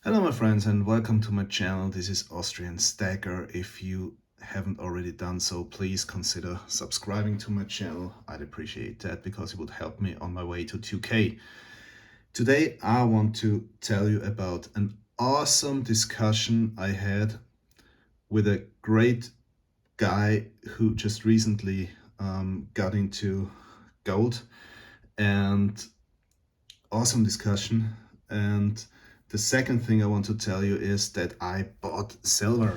Hello my friends and welcome to my channel. This is Austrian Stacker. If you haven't already done so, please consider subscribing to my channel. I'd appreciate that because it would help me on my way to 2K. Today I want to tell you about an awesome discussion I had with a great guy who just recently got into gold, and awesome discussion. And the second thing I want to tell you is that I bought silver.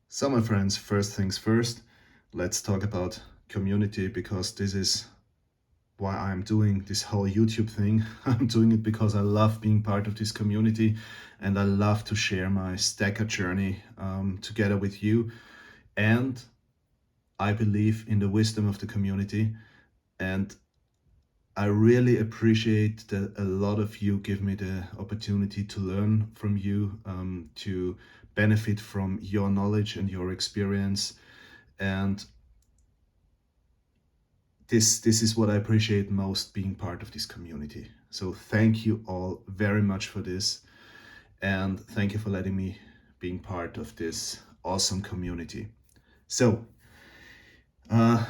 So my friends, first things first, let's talk about community, because this is why I'm doing this whole YouTube thing. I'm doing it because I love being part of this community and I love to share my stacker journey together with you. And I believe in the wisdom of the community, and I really appreciate that a lot of you give me the opportunity to learn from you, to benefit from your knowledge and your experience. And this is what I appreciate most, being part of this community. So thank you all very much for this. And thank you for letting me being part of this awesome community. So a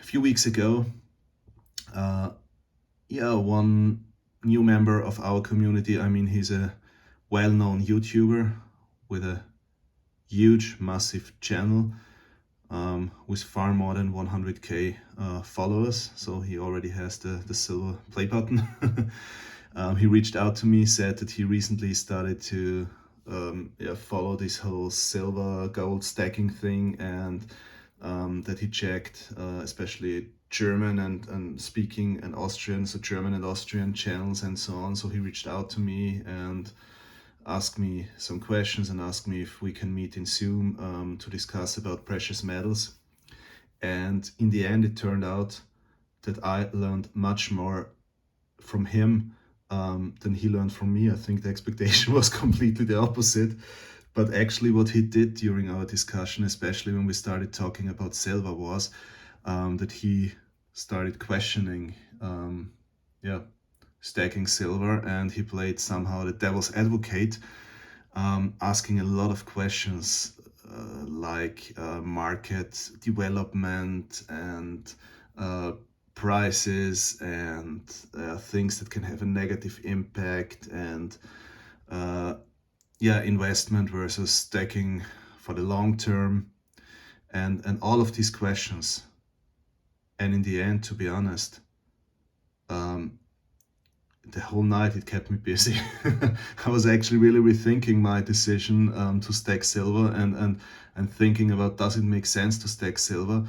few weeks ago, one new member of our community, I mean, he's a well-known YouTuber with a huge, massive channel with far more than 100k followers. So he already has the silver play button. He reached out to me, said that he recently started to follow this whole silver gold stacking thing, and that he checked especially German and speaking and Austrian, so German and Austrian channels and so on. So he reached out to me and asked me some questions and asked me if we can meet in Zoom to discuss about precious metals. And in the end, it turned out that I learned much more from him than he learned from me. I think the expectation was completely the opposite. But actually what he did during our discussion, especially when we started talking about silver, was that he started questioning stacking silver, and he played somehow the devil's advocate, asking a lot of questions like market development and prices and things that can have a negative impact, and investment versus stacking for the long term, and all of these questions. And in the end, to be honest, the whole night it kept me busy. I was actually really rethinking my decision to stack silver, and thinking about, does it make sense to stack silver?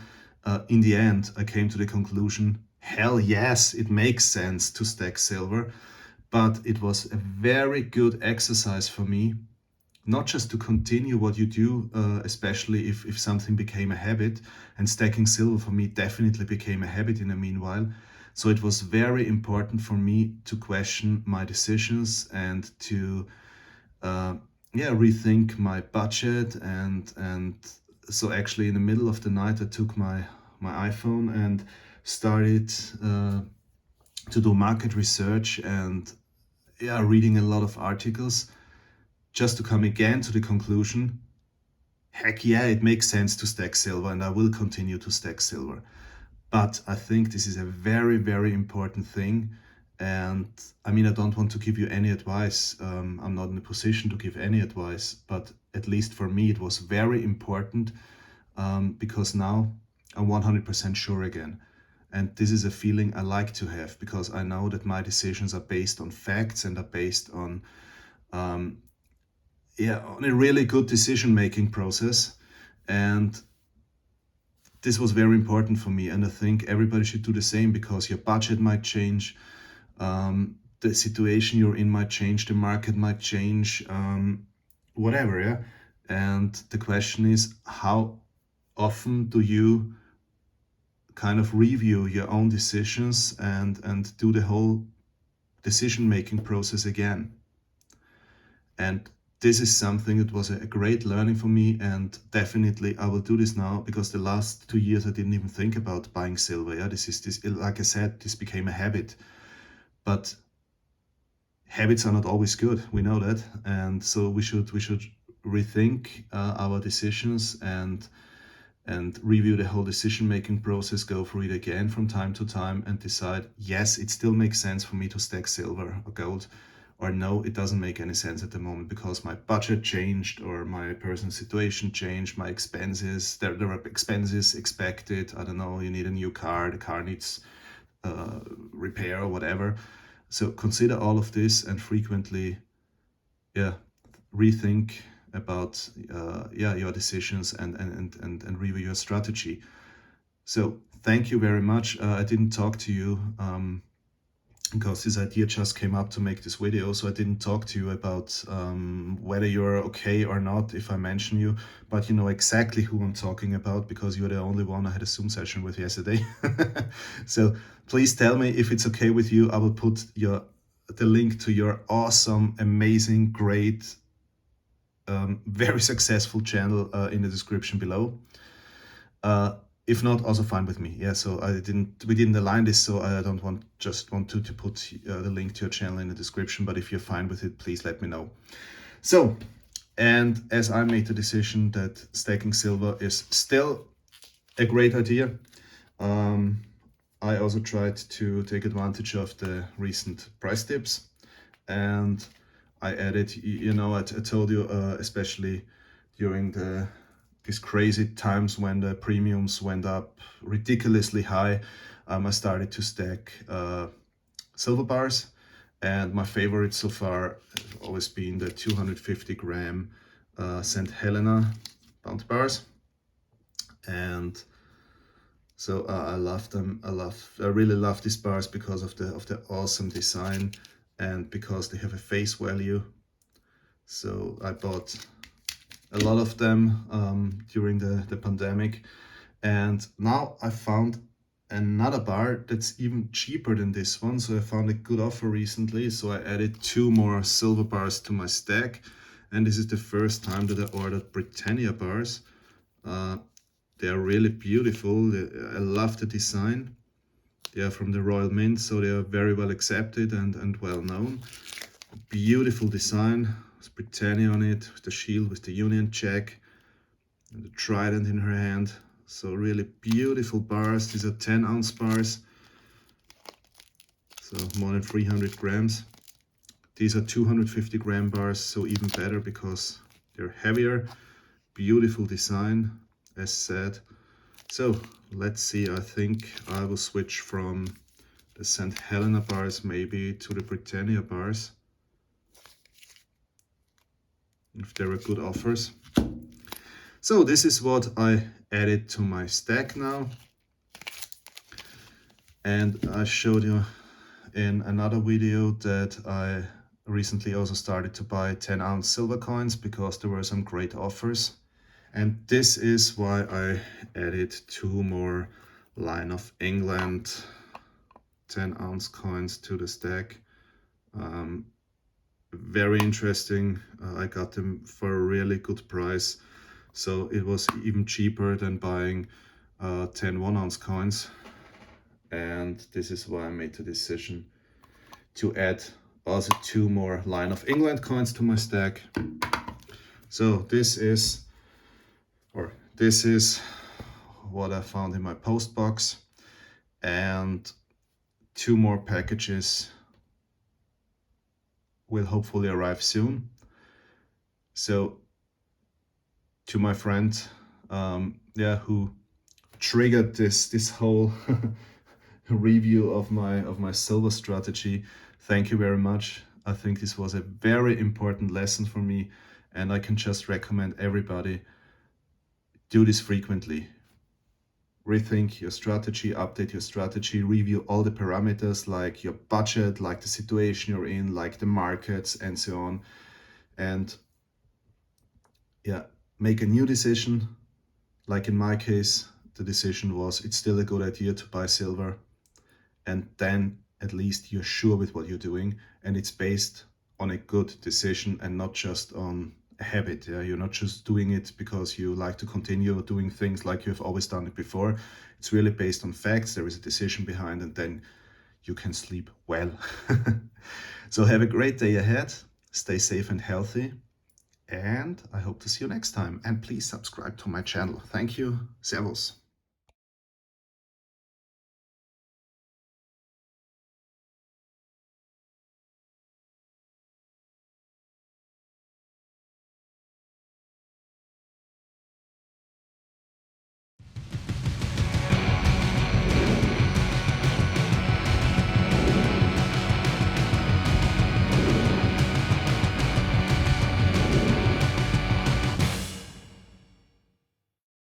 In the end, I came to the conclusion, hell yes, it makes sense to stack silver. But it was a very good exercise for me, not just to continue what you do, especially if something became a habit, and stacking silver for me definitely became a habit in the meanwhile. So it was very important for me to question my decisions and to rethink my budget. And so actually in the middle of the night, I took my iPhone and started to do market research and reading a lot of articles, just to come again to the conclusion, heck yeah, it makes sense to stack silver, and I will continue to stack silver. But I think this is a very, very important thing. And I mean, I don't want to give you any advice. I'm not in a position to give any advice, but at least for me, it was very important, because now I'm 100% sure again. And this is a feeling I like to have, because I know that my decisions are based on facts and are based on on a really good decision-making process. And this was very important for me, and I think everybody should do the same, because your budget might change, the situation you're in might change, the market might change, whatever, yeah. And the question is, how often do you kind of review your own decisions and do the whole decision-making process again? And this is something that was a great learning for me, and definitely I will do this now, because the last 2 years I didn't even think about buying silver. Yeah, this like I said, this became a habit, but habits are not always good. We know that, and so we should rethink our decisions and review the whole decision-making process, go through it again from time to time and decide, yes, it still makes sense for me to stack silver or gold, or no, it doesn't make any sense at the moment because my budget changed or my personal situation changed, my expenses, there are expenses expected. I don't know, you need a new car, the car needs repair or whatever. So consider all of this and frequently, rethink about your decisions and review your strategy. So thank you very much. I didn't talk to you because this idea just came up to make this video, so I didn't talk to you about whether you're okay or not if I mention you, but you know exactly who I'm talking about because you're the only one I had a Zoom session with yesterday. So please tell me if it's okay with you. I will put the link to your awesome, amazing, great, very successful channel in the description below. If not, also fine with me. Yeah, so we didn't align this, so I don't want to put the link to your channel in the description, but if you're fine with it, please let me know. So, and as I made the decision that stacking silver is still a great idea, I also tried to take advantage of the recent price dips, and I added, you know, I told you, especially during these crazy times when the premiums went up ridiculously high, I started to stack silver bars, and my favorite so far has always been the 250 gram St. Helena bounty bars. And so I love them. I really love these bars because of the awesome design and because they have a face value. So I bought a lot of them during the pandemic, and now I found another bar that's even cheaper than this one. So I found a good offer recently, so I added 2 more silver bars to my stack, and this is the first time that I ordered Britannia bars. They are really beautiful. I love the design. They are from the Royal Mint, so they are very well accepted and well known. Beautiful design. There's Britannia on it, with the shield, with the Union Jack, and the trident in her hand. So really beautiful bars. These are 10-ounce bars, so more than 300 grams. These are 250 gram bars, so even better because they're heavier. Beautiful design, as said. So let's see, I think I will switch from the St. Helena bars maybe to the Britannia bars, if there are good offers. So this is what I added to my stack now. And I showed you in another video that I recently also started to buy 10-ounce silver coins because there were some great offers. And this is why I added 2 more Line of England 10-ounce coins to the stack. Very interesting. I got them for a really good price. So it was even cheaper than buying 10 1-ounce coins. And this is why I made the decision to add also 2 more Line of England coins to my stack. So this is what I found in my post box, and 2 more packages will hopefully arrive soon. So to my friend, who triggered this whole review of my silver strategy, thank you very much. I think this was a very important lesson for me, and I can just recommend everybody do this frequently. Rethink your strategy, update your strategy, review all the parameters like your budget, like the situation you're in, like the markets and so on. And make a new decision. Like in my case, the decision was it's still a good idea to buy silver. And then at least you're sure with what you're doing, and it's based on a good decision and not just on a habit. Yeah? You're not just doing it because you like to continue doing things like you've always done it before. It's really based on facts. There is a decision behind, and then you can sleep well. So have a great day ahead. Stay safe and healthy. And I hope to see you next time. And please subscribe to my channel. Thank you. Servus.